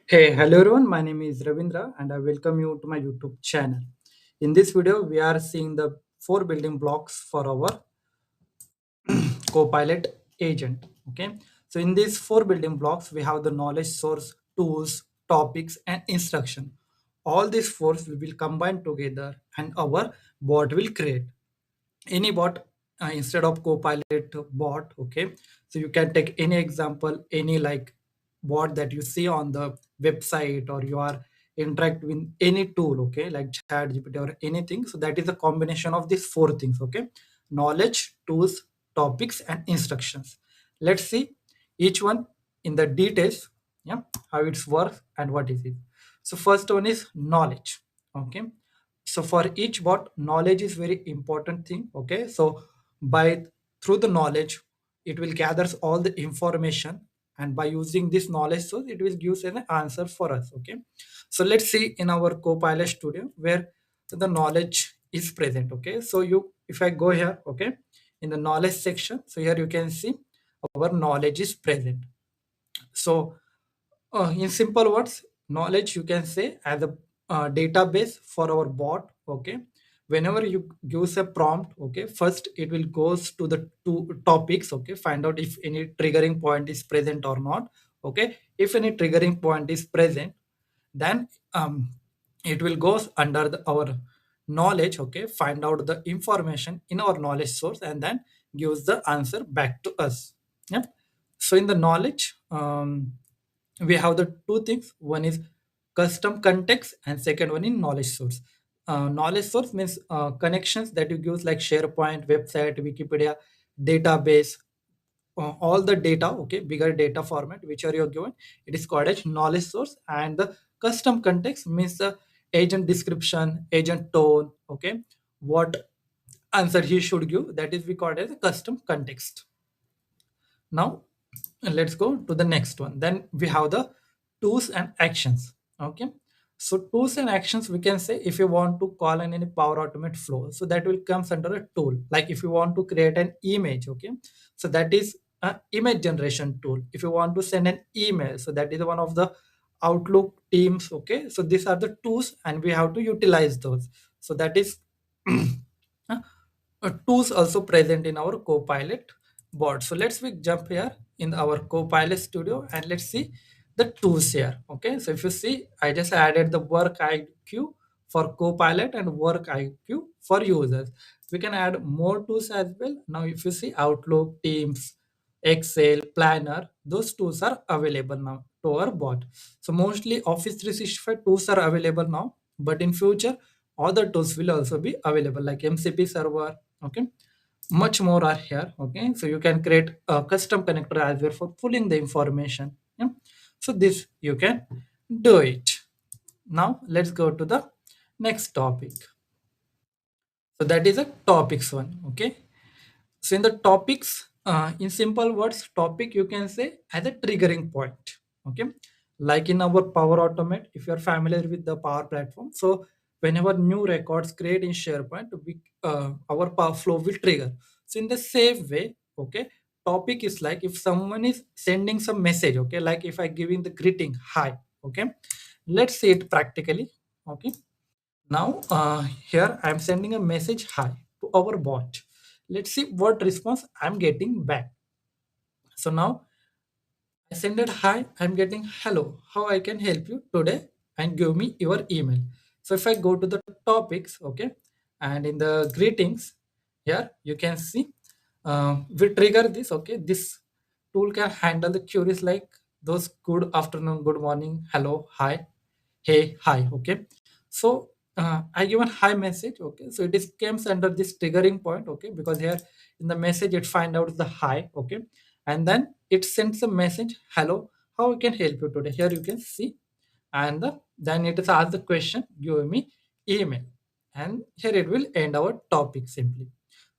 Hey, hello everyone. My name is Ravindra and I welcome you to my YouTube channel. In this video, we are seeing the four building blocks for our Copilot agent. Okay. So in these four building blocks, we have the knowledge source, tools, topics, and instruction. All these four will be combined together and our bot will create any bot instead of copilot bot. Okay, so you can take any example, any like bot that you see on the website, or you are interact with any tool, okay, like chat gpt or anything. So that is a combination of these four things. Okay, knowledge, tools, topics, and instructions. Let's see each one in the details. Yeah, how it's works and what is it. So first one is knowledge. Okay, so for each bot, knowledge is very important thing. Okay, so by through the knowledge, it will gathers all the information, and by using this knowledge source, it will give an answer for us. Okay, so let's see in our copilot studio where the knowledge is present. Okay, so you if I go here, okay, in the knowledge section, so here you can see our knowledge is present. So in simple words, knowledge you can say as a database for our bot. Okay, whenever you use a prompt, okay, first it will goes to the two topics. Okay, find out if any triggering point is present or not. Okay, if any triggering point is present, then it will goes under our knowledge. Okay, find out the information in our knowledge source and then gives the answer back to us. Yeah, so in the knowledge, we have the two things. One is custom context and second one in knowledge source. Knowledge source means connections that you use like SharePoint, website, Wikipedia, database, all the data. Okay, bigger data format which are you given, it is called as knowledge source. And the custom context means the agent description, agent tone. Okay, what answer he should give, that is we call it as a custom context. Now let's go to the next one. Then we have the tools and actions. Okay, so tools and actions, we can say if you want to call in any power automate flow, so that will comes under a tool. Like if you want to create an image, okay, so that is a image generation tool. If you want to send an email, so that is one of the Outlook, Teams. Okay, so these are the tools and we have to utilize those. So that is tools also present in our Copilot bot. So let's we jump here in our Copilot Studio and let's see the tools here. Okay, so if you see, I just added the work IQ for Copilot and work IQ for users. We can add more tools as well. Now, if you see Outlook, Teams, Excel, Planner, those tools are available now to our bot. So mostly Office 365 tools are available now, but in future other tools will also be available like MCP server. Okay, much more are here. Okay, so you can create a custom connector as well for pulling the information. Yeah, so this you can do it. Now let's go to the next topic. So that is a topics one. Okay, so in the topics, in simple words, topic you can say as a triggering point. Okay, like in our Power Automate, if you are familiar with the Power Platform, so whenever new records create in SharePoint, we our Power Flow will trigger. So in the same way, okay, topic is like if someone is sending some message. Okay, like if I giving the greeting hi. Okay, let's see it practically. Okay, now, here I'm sending a message hi to our bot. Let's see what response I'm getting back. So now I send it hi, I'm getting hello, how I can help you today and give me your email. So if I go to the topics, okay, and in the greetings, here you can see we trigger this. Okay, this tool can handle the queries like those good afternoon, good morning, hello, hi, hey, hi. Okay, so I given hi message. Okay, so it is comes under this triggering point. Okay, because here in the message it find out the hi. Okay, and then it sends a message hello, how I can help you today. Here you can see, and then it is asked the question, give me email, and here it will end our topic simply.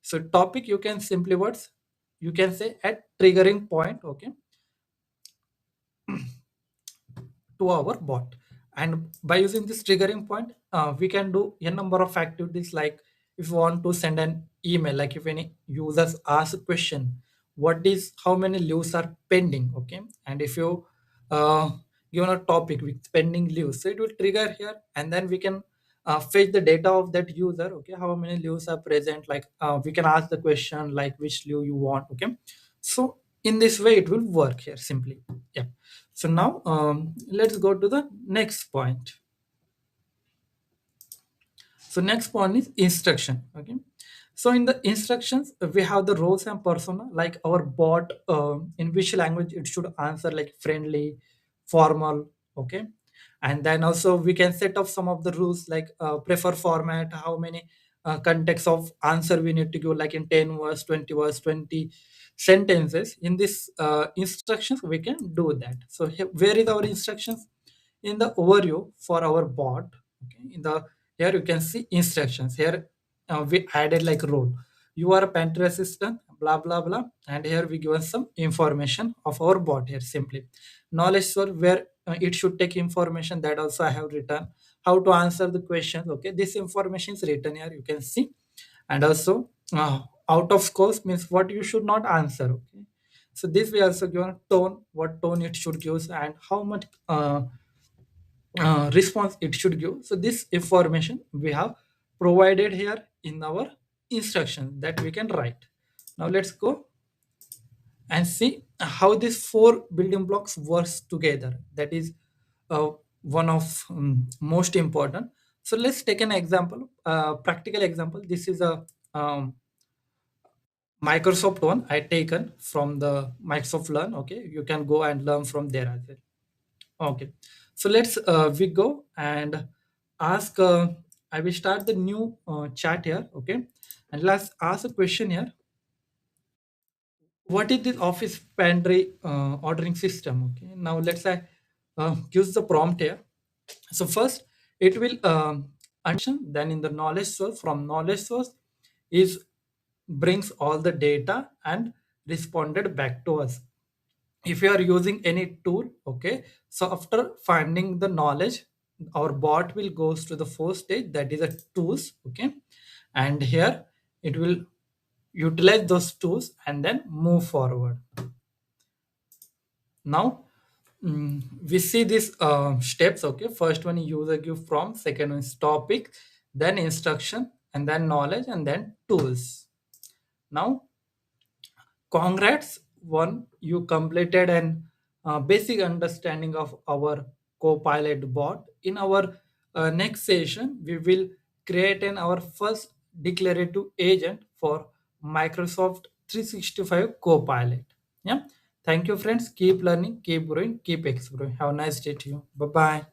So topic you can simply words, you can say at triggering point. Okay, to our bot, and by using this triggering point, we can do a number of activities. Like if you want to send an email, like if any users ask a question, what is how many leaves are pending. Okay, and if you uh, given a topic with pending leaves, so it will trigger here, and then we can fetch the data of that user. Okay, how many leaves are present, like we can ask the question like which leave you want. Okay, so in this way it will work here simply. Yeah. So now let's go to the next point. So next one is instruction. Okay. So in the instructions, we have the roles and persona, like our bot, in which language it should answer, like friendly, formal. Okay. And then also we can set up some of the rules, like prefer format, how many context of answer we need to give, like in 10 words, 20 words, 20 sentences. In this instructions, we can do that. So where is our instructions? In the overview for our bot. Okay, in the here you can see instructions. Here we added like role, you are a pantry assistant, blah blah blah, and here we given some information of our bot here simply. Knowledge source, where it should take information, that also I have written. How to answer the questions, okay, this information is written here, you can see. And also out of scores means what you should not answer. Okay, so this we also given tone, what tone it should give, and how much response it should give. So this information we have provided here in our instruction that we can write. Now let's go and see how these four building blocks works together. That is one of most important. So let's take an example, practical example. This is a Microsoft one I taken from the Microsoft Learn. Okay, you can go and learn from there as well. Okay, so let's we go and ask. I will start the new chat here. Okay, and let's ask a question here. What is this office pantry ordering system? Okay, now let's say use the prompt here. So first, it will understand. Then in the knowledge source, from knowledge source is brings all the data and responded back to us. If you are using any tool, okay, so after finding the knowledge, our bot will goes to the first stage, that is a tools. Okay, and here it will utilize those tools and then move forward. Now we see these steps. Okay, first one is user give prompt, second one is topic, then instruction, and then knowledge, and then tools. Now congrats, one, you completed an basic understanding of our Copilot bot. In our next session, we will create our first declarative agent for Microsoft 365 Copilot. Yeah. Thank you, friends. Keep learning, keep growing, keep exploring. Have a nice day to you. Bye bye.